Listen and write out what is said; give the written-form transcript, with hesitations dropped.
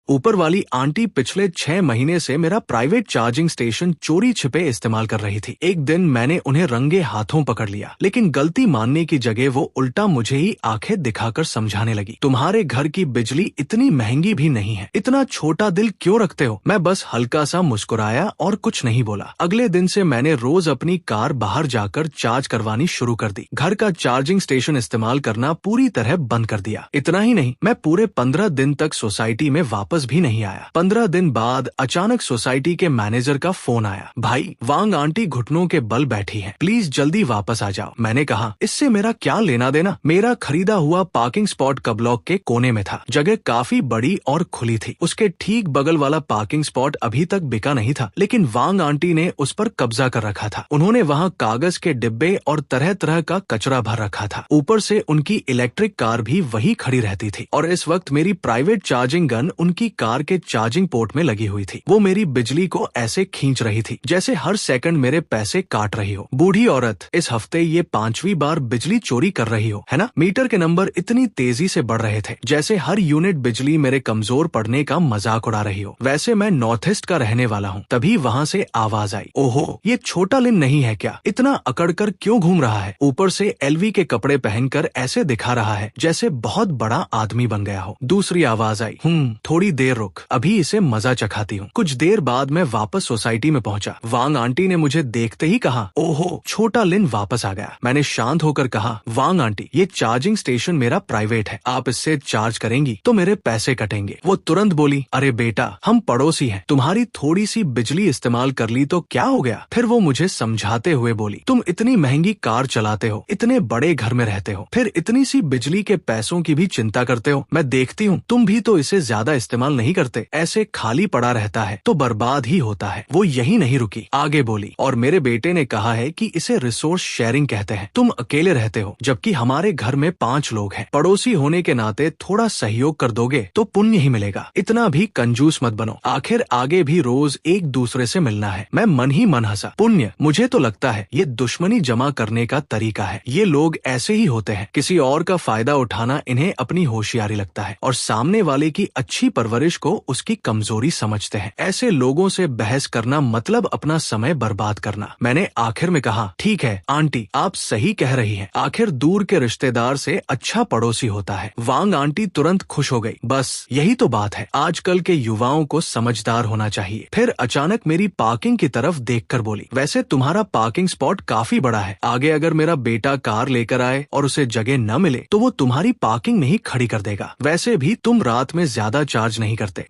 ऊपर वाली आंटी पिछले 6 महीने से मेरा प्राइवेट चार्जिंग स्टेशन चोरी छिपे इस्तेमाल कर रही थी। एक दिन मैंने उन्हें रंगे हाथों पकड़ लिया, लेकिन गलती मानने की जगह वो उल्टा मुझे ही आंखें दिखाकर समझाने लगी, तुम्हारे घर की बिजली इतनी महंगी भी नहीं है, इतना छोटा दिल क्यों रखते हो। मैं बस हल्का सा मुस्कुराया और कुछ नहीं बोला। अगले दिन से मैंने रोज अपनी कार बाहर जाकर चार्ज करवानी शुरू कर दी। घर का चार्जिंग स्टेशन इस्तेमाल करना पूरी तरह बंद कर दिया। इतना ही नहीं, मैं पूरे 15 दिन तक सोसाइटी में वापस भी नहीं आया। 15 दिन बाद अचानक सोसाइटी के मैनेजर का फोन आया, भाई वांग आंटी घुटनों के बल बैठी हैं, प्लीज जल्दी वापस आ जाओ। मैंने कहा, इससे मेरा क्या लेना देना। मेरा खरीदा हुआ पार्किंग स्पॉट क ब्लॉक के कोने में था। जगह काफी बड़ी और खुली थी। उसके ठीक बगल वाला पार्किंग स्पॉट अभी तक बिका नहीं था, लेकिन वांग आंटी ने उस पर कब्जा कर रखा था। उन्होंने वहाँ कागज के डिब्बे और तरह तरह का कचरा भर रखा था। ऊपर से उनकी इलेक्ट्रिक कार भी वही खड़ी रहती थी और इस वक्त मेरी प्राइवेट चार्जिंग गन उनकी कार के चार्जिंग पोर्ट में लगी हुई थी। वो मेरी बिजली को ऐसे खींच रही थी जैसे हर सेकंड मेरे पैसे काट रही हो। बूढ़ी औरत, इस हफ्ते ये 5वीं बार बिजली चोरी कर रही हो, है ना। मीटर के नंबर इतनी तेजी से बढ़ रहे थे जैसे हर यूनिट बिजली मेरे कमजोर पड़ने का मजाक उड़ा रही हो। वैसे मैं नॉर्थ ईस्ट का रहने वाला हूँ। तभी वहाँ से आवाज आई, ओहो ये छोटा लिन नहीं है क्या, इतना अकड़ कर क्यों घूम रहा है। ऊपर से एलवी के कपड़े पहनकर ऐसे दिखा रहा है जैसे बहुत बड़ा आदमी बन गया हो। दूसरी आवाज आई, थोड़ी देर रुक, अभी इसे मजा चखाती हूँ। कुछ देर बाद मैं वापस सोसाइटी में पहुंचा। वांग आंटी ने मुझे देखते ही कहा, ओहो छोटा लिन वापस आ गया। मैंने शांत होकर कहा, वांग आंटी ये चार्जिंग स्टेशन मेरा प्राइवेट है, आप इससे चार्ज करेंगी तो मेरे पैसे कटेंगे। वो तुरंत बोली, अरे बेटा हम पड़ोसी हैं, तुम्हारी थोड़ी सी बिजली इस्तेमाल कर ली तो क्या हो गया। फिर वो मुझे समझाते हुए बोली, तुम इतनी महंगी कार चलाते हो, इतने बड़े घर में रहते हो, फिर इतनी सी बिजली के पैसों की भी चिंता करते हो। मैं देखती हूँ तुम भी तो इसे ज्यादा इस्तेमाल नहीं करते, ऐसे खाली पड़ा रहता है तो बर्बाद ही होता है। वो यही नहीं रुकी, आगे बोली, और मेरे बेटे ने कहा है कि इसे रिसोर्स शेयरिंग कहते हैं। तुम अकेले रहते हो जबकि हमारे घर में 5 लोग हैं। पड़ोसी होने के नाते थोड़ा सहयोग कर दोगे तो पुण्य ही मिलेगा, इतना भी कंजूस मत बनो, आखिर आगे भी रोज एक दूसरे से मिलना है। मैं मन ही मन हंसा। पुण्य, मुझे तो लगता है ये दुश्मनी जमा करने का तरीका है। ये लोग ऐसे ही होते हैं, किसी और का फायदा उठाना इन्हें अपनी होशियारी लगता है और सामने वाले की अच्छी परवरिश को उसकी कमजोरी समझते हैं। ऐसे लोगों से बहस करना मतलब अपना समय बर्बाद करना। मैंने आखिर में कहा, ठीक है आंटी आप सही कह रही हैं, आखिर दूर के रिश्तेदार से अच्छा पड़ोसी होता है। वांग आंटी तुरंत खुश हो गई। बस यही तो बात है, आजकल के युवाओं को समझदार होना चाहिए। फिर अचानक मेरी पार्किंग की तरफ देखकर बोली, वैसे तुम्हारा पार्किंग स्पॉट काफी बड़ा है, आगे अगर मेरा बेटा कार लेकर आए और उसे जगह न मिले तो वो तुम्हारी पार्किंग में ही खड़ी कर देगा। वैसे भी तुम रात में ज्यादा चार्ज नहीं करते।